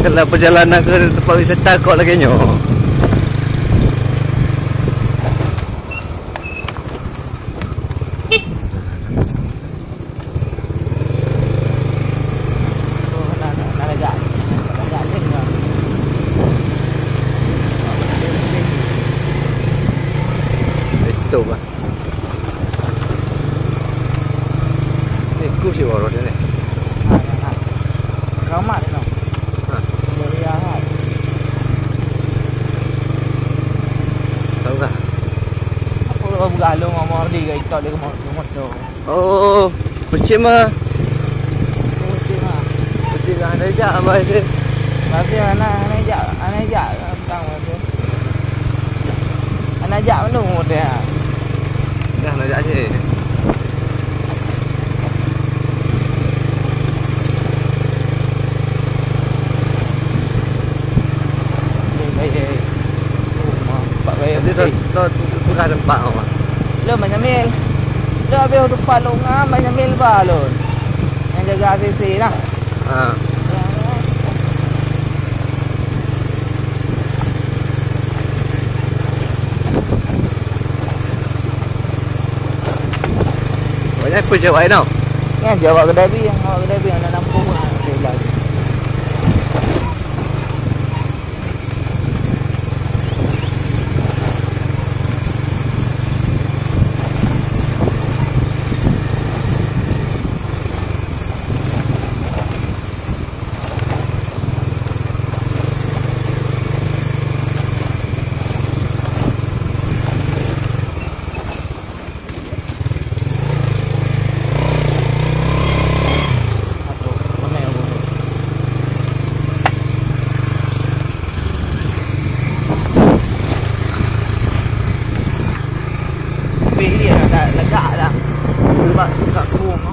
Kalau perjalanan ke tempat wisata kau lagi nyo. Itu bah. Ni ku si orang ni. Ramat no. Ha. Beriahat. Tahu tak? Apa kau bergalung sama dia guys kau dia kemot tu. Oh, macam mah. Mesti mah. Macam ada je abang tu. Masih anak jak tang masih. Anak jak mana umur dia? Dah nak ajak je. Jadi tu kan tempat awak. Lo banyak mil. Lo habis tempat lo ngam banyak mil ba lo. Yang jaga sisi lah. Ha. Banyak aku jawab tau. Yang jawab kedai bi yang awak kedai bi yang nak nampung lah. Dia dah lega dah. Sebab kat kurung